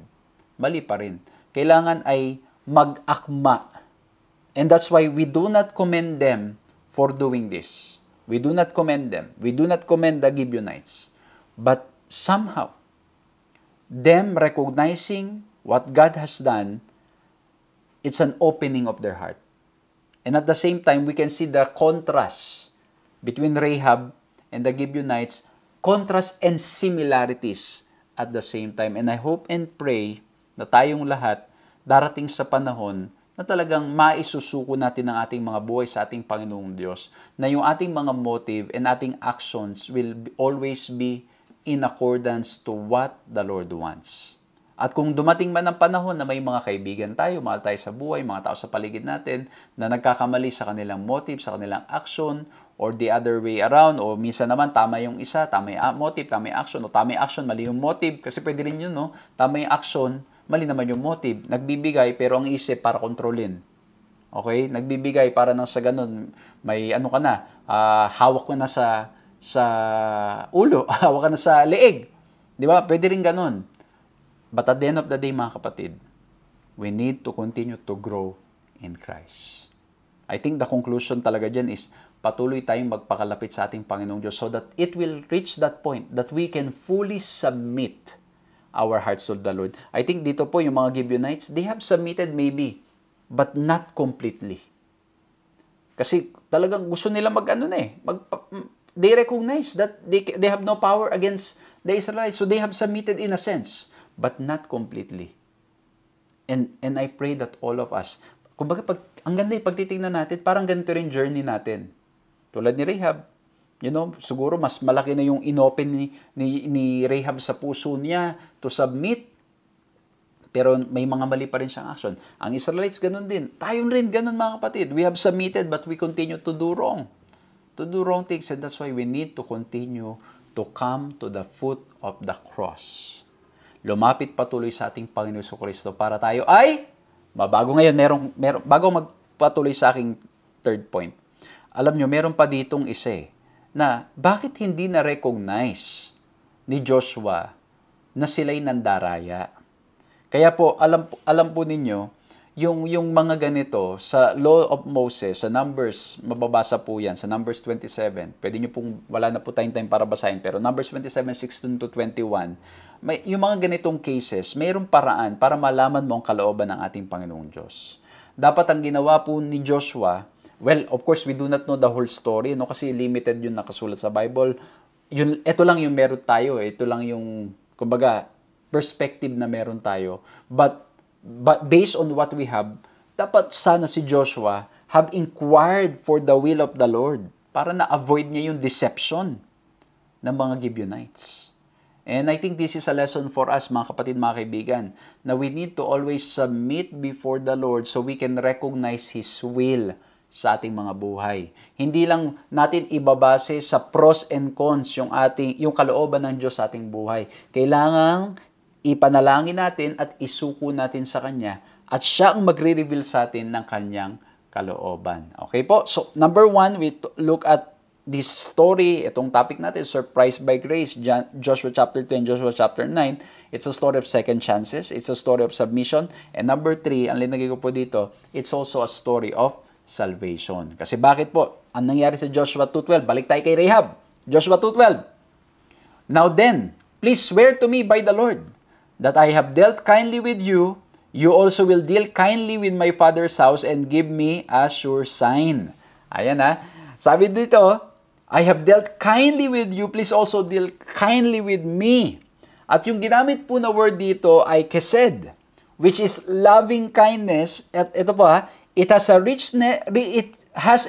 Mali pa rin. Kailangan ay mag-akma. And that's why we do not commend them for doing this. We do not commend them. We do not commend the Gibeonites. But somehow, them recognizing what God has done, it's an opening of their heart. And at the same time, we can see the contrast between Rahab and the Gibeonites, contrast and similarities at the same time. And I hope and pray na tayong lahat darating sa panahon na talagang maisusuko natin ang ating mga buhay sa ating Panginoong Diyos, na yung ating mga motive and ating actions will always be in accordance to what the Lord wants. At kung dumating man ang panahon na may mga kaibigan tayo, mahal tayo sa buhay, mga tao sa paligid natin, na nagkakamali sa kanilang motive, sa kanilang action, or the other way around, o minsan naman tama yung isa, tama yung motive, tama yung action, o tama yung action, mali yung motive, kasi pwede rin yun, no? Tama yung action, mali naman yung motive. Nagbibigay, pero ang isip para kontrolin. Okay? Nagbibigay para nang sa ganun, may ano ka na, hawak ko na sa ulo, hawak ka na sa leeg. Di ba? Pwede rin ganun. But at the end of the day, mga kapatid, we need to continue to grow in Christ. I think the conclusion talaga dyan is patuloy tayong magpakalapit sa ating Panginoong Diyos so that it will reach that point that we can fully submit our hearts to the Lord. I think dito po yung mga Gibeonites, they have submitted maybe, but not completely. Kasi talagang gusto nila they recognize that they have no power against the Israelites. So they have submitted in a sense, but not completely. And I pray that all of us, kumbaga ang ganda yung pagtitingnan natin, parang ganito rin journey natin. Tulad ni Rahab, siguro mas malaki na yung inopen ni Rahab sa puso niya to submit. Pero may mga mali pa rin siyang action. Ang Israelites, ganun din. Tayo rin, ganun mga kapatid. We have submitted but we continue to do wrong. To do wrong things. And that's why we need to continue to come to the foot of the cross. Lumapit patuloy sa ating Panginoon Kristo para tayo ay mabago. Ngayon, bago magpatuloy sa aking third point. Alam nyo, meron pa ditong isa na bakit hindi na-recognize ni Joshua na sila'y nandaraya. Kaya po, alam po ninyo, yung mga ganito, sa Law of Moses, sa Numbers, mababasa po yan, sa Numbers 27. Pwede nyo pong, wala na po tayong time para basahin, pero Numbers 27, 16 to 21, yung mga ganitong cases, mayroong paraan para malaman mo ang kalooban ng ating Panginoong Diyos. Dapat ang ginawa po ni Joshua, well, of course, we do not know the whole story, no? Kasi limited yung nakasulat sa Bible. Ito lang yung meron tayo, ito lang yung, kumbaga, perspective na meron tayo. But based on what we have, dapat sana si Joshua have inquired for the will of the Lord para na-avoid niya yung deception ng mga Gibeonites. And I think this is a lesson for us, mga kapatid, mga kaibigan, na we need to always submit before the Lord so we can recognize His will sa ating mga buhay. Hindi lang natin ibabase sa pros and cons yung kalooban ng Diyos sa ating buhay. Kailangan ipanalangin natin at isuko natin sa Kanya at siya ang magre-reveal sa atin ng Kanyang kalooban. Okay po? So, number 1, we look at this story, itong topic natin, Surprised by Grace, Joshua chapter 2 and Joshua chapter 9. It's a story of second chances. It's a story of submission. And number 3, ang linagay ko po dito, it's also a story of salvation. Kasi bakit po? Ang nangyari sa Joshua 2:12, balik tayo kay Rahab. Joshua 2:12. Now then, please swear to me by the Lord that I have dealt kindly with you, you also will deal kindly with my father's house and give me a sure sign. Ayan ha. Sabi dito, I have dealt kindly with you, please also deal kindly with me. At yung ginamit po na word dito ay kesed, which is loving kindness. At ito po it has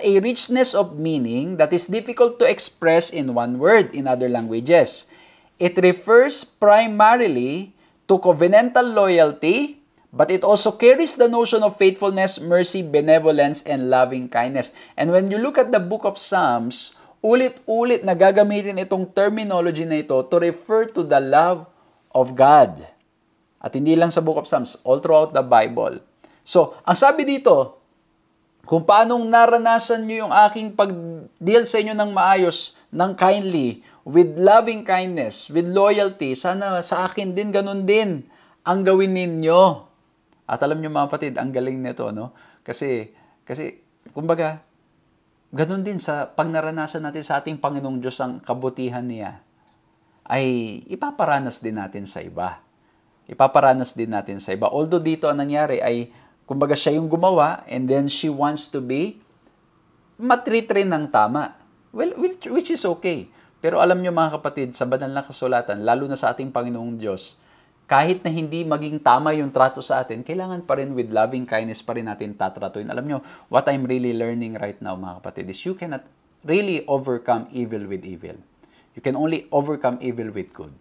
a richness of meaning that is difficult to express in one word in other languages. It refers primarily to covenantal loyalty, but it also carries the notion of faithfulness, mercy, benevolence, and loving kindness. And when you look at the book of Psalms, ulit-ulit na gagamitin itong terminology na ito to refer to the love of God. At hindi lang sa book of Psalms, all throughout the Bible. So, ang sabi dito, kung paanong naranasan nyo yung aking pag-deal sa inyo ng maayos, ng kindly, with loving kindness, with loyalty, sana sa akin din, ganun din ang gawin ninyo. At alam nyo mga kapatid, ang galing nito, no? Kasi, kumbaga, ganun din sa pag naranasan natin sa ating Panginoong Diyos ang kabutihan niya, ay ipaparanas din natin sa iba. Ipaparanas din natin sa iba. Although dito ang nangyari ay, kumbaga siya yung gumawa and then she wants to be matreat rin ng tama. Well, which is okay. Pero alam nyo mga kapatid, sa banal na kasulatan, lalo na sa ating Panginoong Diyos, kahit na hindi maging tama yung trato sa atin, kailangan pa rin with loving kindness pa rin natin tatratuin. Alam nyo, what I'm really learning right now mga kapatid is you cannot really overcome evil with evil. You can only overcome evil with good.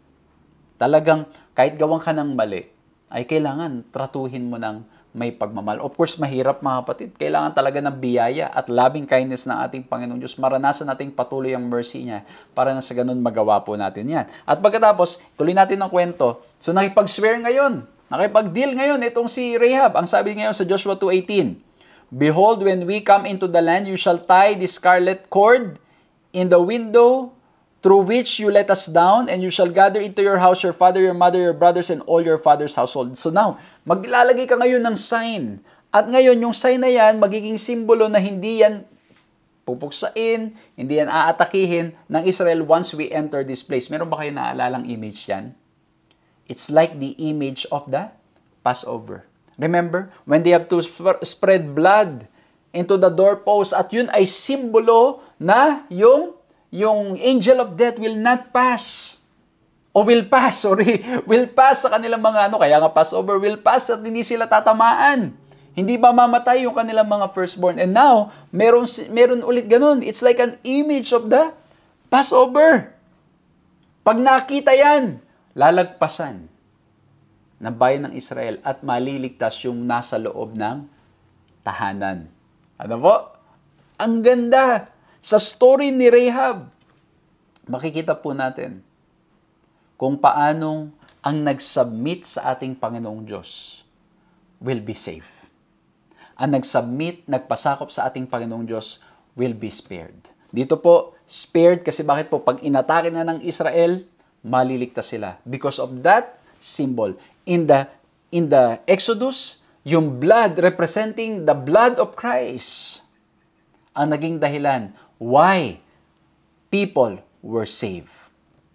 Talagang kahit gawang ka ng mali, ay kailangan tratuhin mo ng may pagmamahal. Of course, mahirap mga kapatid. Kailangan talaga ng biyaya at loving kindness ng ating Panginoong Diyos. Maranasan nating patuloy ang mercy niya para na sa ganun magawa po natin yan. At pagkatapos, tuloy natin ng kwento. So, nakipag-swear ngayon. Nakipag-deal ngayon itong si Rahab. Ang sabi ngayon sa Joshua 2:18, Behold, when we come into the land, you shall tie the scarlet cord in the window through which you let us down, and you shall gather into your house your father, your mother, your brothers, and all your father's household. So now, maglalagay ka ngayon ng sign. At ngayon, yung sign na yan, magiging simbolo na hindi yan pupuksain, hindi yan aatakihin ng Israel once we enter this place. Meron ba kayo naalalang image yan? It's like the image of the Passover. Remember, when they have to spread blood into the doorpost, at yun ay simbolo na yung angel of death will not pass. O will pass sa kanilang mga kaya nga Passover, will pass at hindi sila tatamaan. Hindi ba mamatay yung kanilang mga firstborn. And now, meron ulit ganun. It's like an image of the Passover. Pag nakita yan, lalagpasan. ng bayan ng Israel at maliligtas yung nasa loob ng tahanan. Ano po? Ang ganda! Sa story ni Rahab, makikita po natin kung paanong ang nag-submit sa ating Panginoong Diyos will be safe. Ang nag-submit, nagpasakop sa ating Panginoong Diyos will be spared. Dito po, spared kasi bakit po? Pag inatake na ng Israel, maliligtas sila. Because of that symbol. In the Exodus, yung blood representing the blood of Christ ang naging dahilan why people were saved.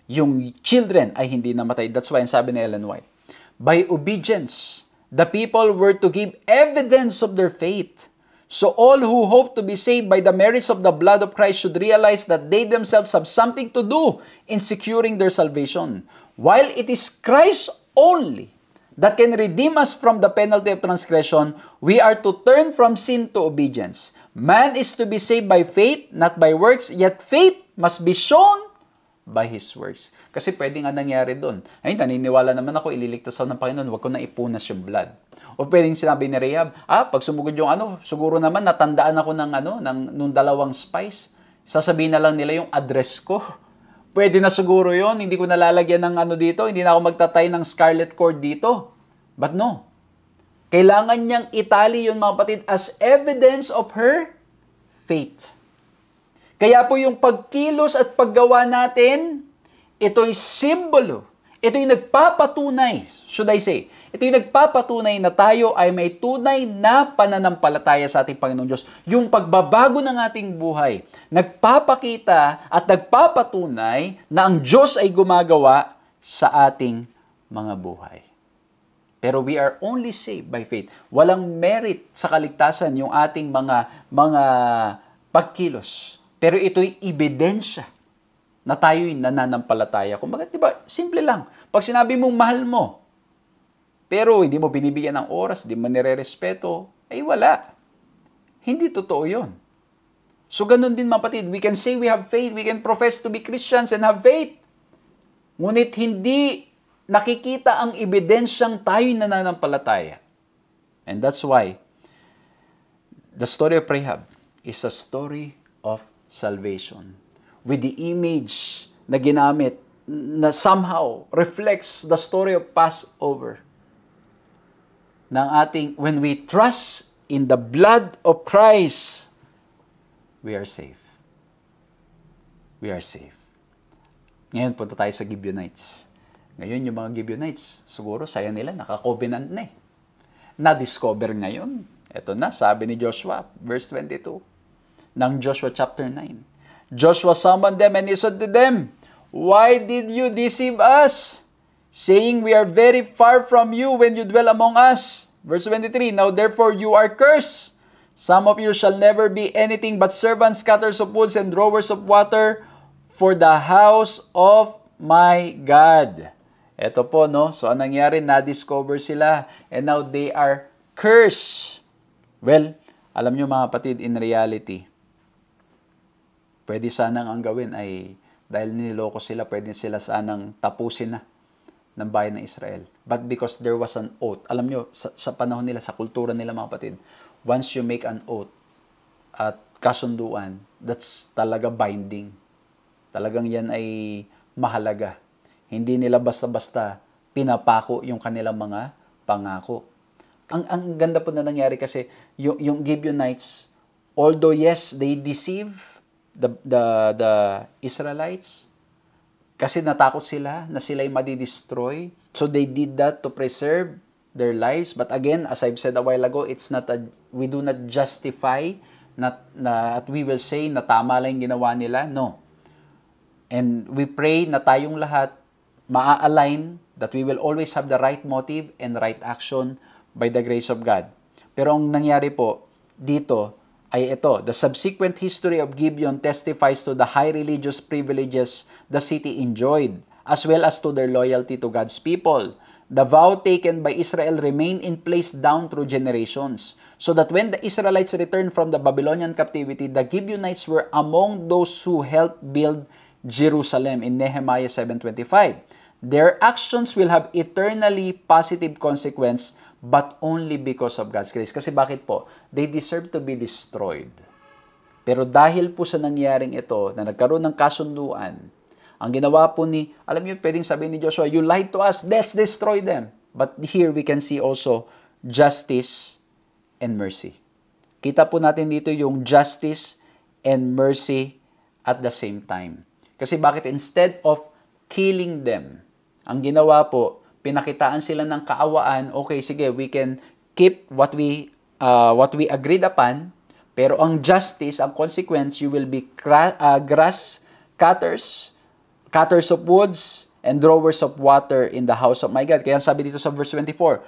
Yung children ay hindi namatay. That's why ang sabi ni Ellen White, by obedience, the people were to give evidence of their faith. So all who hope to be saved by the merits of the blood of Christ should realize that they themselves have something to do in securing their salvation. While it is Christ only that can redeem us from the penalty of transgression, we are to turn from sin to obedience. Man is to be saved by faith, not by works, yet faith must be shown by His works. Kasi pwede nga nangyari doon. Ay, naniniwala naman ako, ililigtas ako ng Panginoon, huwag ko na ipunas yung blood. O pwedeng sinabi ni Rahab, pag sumugod yung siguro naman natandaan ako nung dalawang spies. Sasabihin na lang nila yung address ko. Pwede na siguro yon, hindi ko nalalagyan ng dito, hindi na ako magtatay ng scarlet cord dito. But no. Kailangan niyang itali yun, mga kapatid, as evidence of her faith. Kaya po yung pagkilos at paggawa natin, ito'y simbolo. Ito'y nagpapatunay, should I say, ito'y nagpapatunay na tayo ay may tunay na pananampalataya sa ating Panginoong Diyos. Yung pagbabago ng ating buhay, nagpapakita at nagpapatunay na ang Diyos ay gumagawa sa ating mga buhay. Pero we are only saved by faith. Walang merit sa kaligtasan yung ating mga pagkilos. Pero ito'y ebidensya na tayo'y nananampalataya. Kumbaga, diba, simple lang. Pag sinabi mong mahal mo, pero hindi mo binibigyan ng oras, hindi mo nire-respeto, ay wala. Hindi totoo yon. So, ganun din mga kapatid. We can say we have faith, we can profess to be Christians and have faith. Ngunit hindi nakikita ang ebidensyang tayo'y nananampalataya. And that's why the story of Rahab is a story of salvation. With the image na ginamit na somehow reflects the story of Passover. Ng ating, when we trust in the blood of Christ, we are safe. We are safe. Ngayon punta tayo sa Gibeonites. Ngayon yung mga Gibeonites, siguro saya nila, naka-covenant na eh. Na-discover ngayon. Ito na, sabi ni Joshua, verse 22, ng Joshua chapter 9. Joshua summoned them and he said to them, "Why did you deceive us, saying we are very far from you when you dwell among us?" Verse 23, "Now therefore you are cursed. Some of you shall never be anything but servants, cutters of woods, and drawers of water for the house of my God." Ito po, no? So, anong nangyari? Na-discover sila. And now, they are cursed. Well, alam nyo mga kapatid, in reality, pwede sanang ang gawin ay, dahil niloko sila, pwede sila sanang tapusin na ng bayan ng Israel. But because there was an oath, alam nyo, sa panahon nila, sa kultura nila mga kapatid, once you make an oath at kasunduan, that's talaga binding. Talagang yan ay mahalaga. Hindi nila basta-basta pinapako yung kanilang mga pangako. Ang ganda po na nangyari kasi yung Gibeonites, although yes, they deceive the Israelites kasi natakot sila na sila'y madi-destroy. So they did that to preserve their lives. But again, as I've said a while ago, we do not justify at we will say na tama lang yung ginawa nila. No. And we pray na tayong lahat maa-align, that we will always have the right motive and right action by the grace of God. Pero ang nangyari po dito ay ito, the subsequent history of Gibeon testifies to the high religious privileges the city enjoyed, as well as to their loyalty to God's people. The vow taken by Israel remained in place down through generations, so that when the Israelites returned from the Babylonian captivity, the Gibeonites were among those who helped build Jerusalem in Nehemiah 7:25. Their actions will have eternally positive consequence, but only because of God's grace. Kasi bakit po? They deserve to be destroyed. Pero dahil po sa nangyaring ito, na nagkaroon ng kasunduan, ang ginawa po alam niyo, pwedeng sabihin ni Joshua, you lied to us, let's destroy them. But here we can see also justice and mercy. Kita po natin dito yung justice and mercy at the same time. Kasi bakit? Instead of killing them, ang ginawa po, pinakitaan sila ng kaawaan, okay, sige, we can keep what we agreed upon, pero ang justice, ang consequence, you will be grass cutters of woods, and drawers of water in the house of my God. Kaya sabi dito sa verse 24,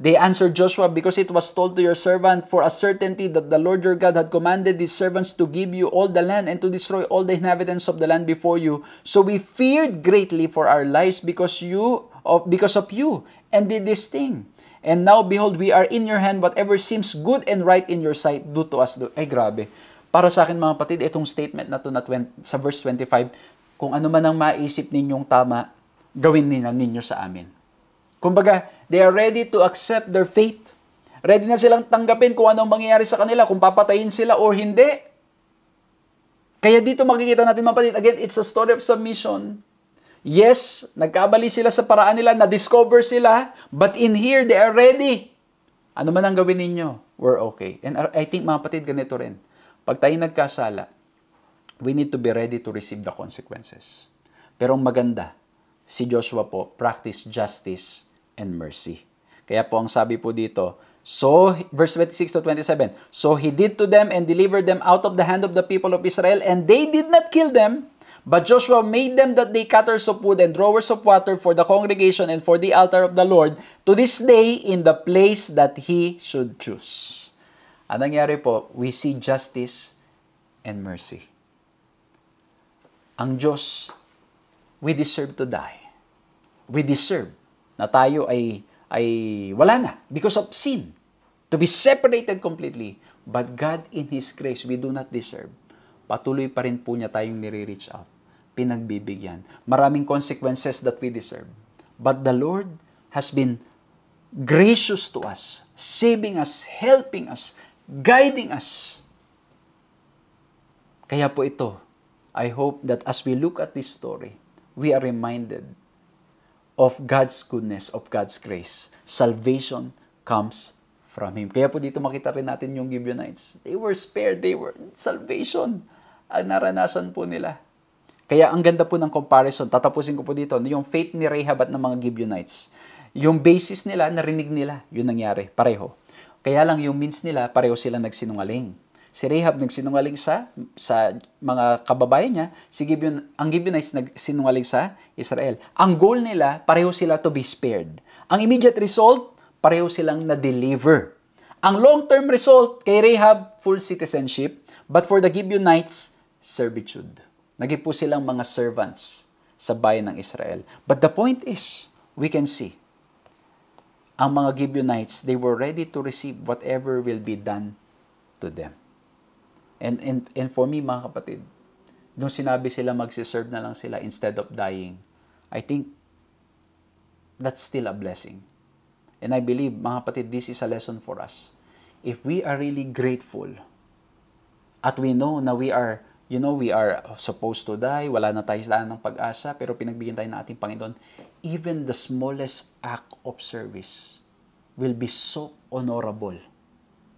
they answered Joshua, because it was told to your servant for a certainty that the Lord your God had commanded his servants to give you all the land and to destroy all the inhabitants of the land before you. So we feared greatly for our lives because of you, and did this thing. And now, behold, we are in your hand. Whatever seems good and right in your sight, do to us. Ay, grabe. Para sa akin, mga kapatid, itong statement na to sa verse 25, kung ano man ang maisip ninyong tama, gawin ninyo sa amin. Kumbaga, they are ready to accept their fate. Ready na silang tanggapin kung anong mangyayari sa kanila, kung papatayin sila or hindi. Kaya dito makikita natin, mga kapatid, again, it's a story of submission. Yes, nagkabali sila sa paraan nila, na-discover sila, but in here, they are ready. Ano man ang gawin ninyo, we're okay. And I think, mga kapatid, ganito rin. Pag tayo nagkasala, we need to be ready to receive the consequences. Pero ang maganda, si Joshua po, practice justice and mercy. Kaya po ang sabi po dito, so, verse 26 to 27, so he did to them and delivered them out of the hand of the people of Israel, and they did not kill them, but Joshua made them that they cutters of wood and drawers of water for the congregation and for the altar of the Lord to this day in the place that he should choose. Ang nangyari po, we see justice and mercy. Ang Diyos, we deserve to die. We deserve na tayo ay wala na because of sin. To be separated completely. But God in His grace, we do not deserve. Patuloy pa rin po niya tayong nire-reach out. Pinagbibigyan. Maraming consequences that we deserve. But the Lord has been gracious to us, saving us, helping us, guiding us. Kaya po ito, I hope that as we look at this story, we are reminded of God's goodness, of God's grace. Salvation comes from Him. Kaya po dito makita rin natin yung Gibeonites. They were spared, salvation ang naranasan po nila. Kaya ang ganda po ng comparison, tatapusin ko po dito, yung faith ni Rahab at ng mga Gibeonites. Yung basis nila, narinig nila, yun nangyari, pareho. Kaya lang yung means nila, pareho sila nagsinungaling. Si Rahab nagsinungaling sa mga kababayan niya, ang Gibeonites nagsinungaling sa Israel. Ang goal nila, pareho sila to be spared. Ang immediate result, pareho silang na-deliver. Ang long-term result, kay Rahab, full citizenship, but for the Gibeonites, servitude. Naging po silang mga servants sa bayan ng Israel. But the point is, we can see, ang mga Gibeonites, they were ready to receive whatever will be done to them. And for me, mga kapatid, nung sinabi sila magsiserve na lang sila instead of dying, I think that's still a blessing. And I believe, mga kapatid, this is a lesson for us. If we are really grateful, at we know na we are supposed to die, wala na tayo ng pag-asa, pero pinagbigyan tayo ng ating Panginoon, even the smallest act of service will be so honorable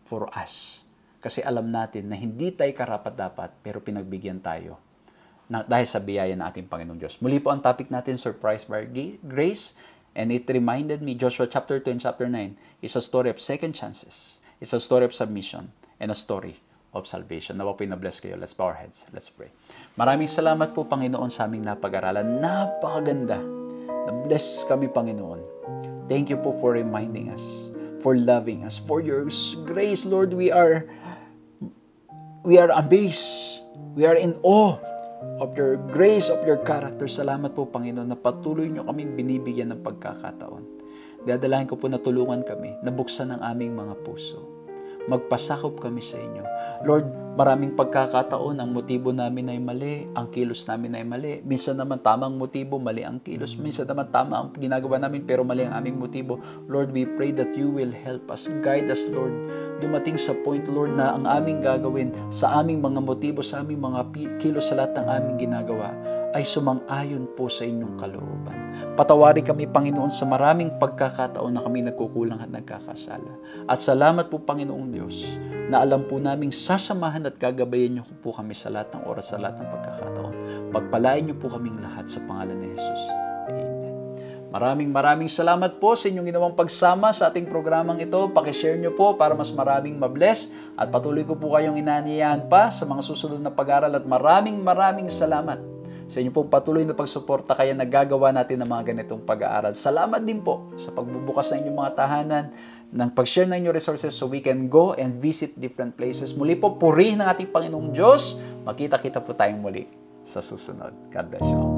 for us. Kasi alam natin na hindi tayo karapat-dapat, pero pinagbigyan tayo dahil sa biyaya ng ating Panginoong Diyos. Muli po ang topic natin, Surprised by Grace, and it reminded me, Joshua chapter 2 and chapter 9 is a story of second chances. It's a story of submission and a story of salvation. Nawa po na-bless kayo. Let's bow our heads. Let's pray. Maraming salamat po, Panginoon, sa aming napag-aralan. Napakaganda. Na-bless kami, Panginoon. Thank you po for reminding us, for loving us, for your grace, Lord. We are amazed. We are in awe of your grace, of your character. Salamat po, Panginoon, na patuloy nyo kaming binibigyan ng pagkakataon. Dadalahin ko po na tulungan kami, na buksan ang aming mga puso. magpasakop kami sa inyo. Lord, maraming pagkakataon ang motibo namin ay mali, ang kilos namin ay mali. Minsan naman tamang motibo, mali ang kilos. Minsan naman tama ang ginagawa namin pero mali ang aming motibo. Lord, we pray that you will help us. Guide us, Lord. Dumating sa point, Lord, na ang aming gagawin sa aming mga motibo, sa aming mga kilos, sa lahat ng aming ginagawa ay sumang-ayon po sa inyong kalooban. Patawari kami, Panginoon, sa maraming pagkakataon na kami nagkukulang at nagkakasala. At salamat po, Panginoong Diyos, na alam po naming sasamahan at gagabayan niyo po kami sa lahat ng oras, sa lahat ng pagkakataon. Pagpalain niyo po kaming lahat sa pangalan ni Jesus. Amen. Maraming salamat po sa inyong ginawang pagsama sa ating programang ito. Pakishare niyo po para mas maraming mabless at patuloy ko po kayong inaniyahan pa sa mga susunod na pag-aaral at maraming salamat sa inyo pong patuloy na pagsuporta kaya nagagawa natin ng mga ganitong pag-aaral. Salamat din po sa pagbubukas ng inyong mga tahanan, ng pag-share ng inyong resources so we can go and visit different places. Muli po, purihin ng ating Panginoong Diyos. Magkita-kita po tayong muli sa susunod. God bless you all.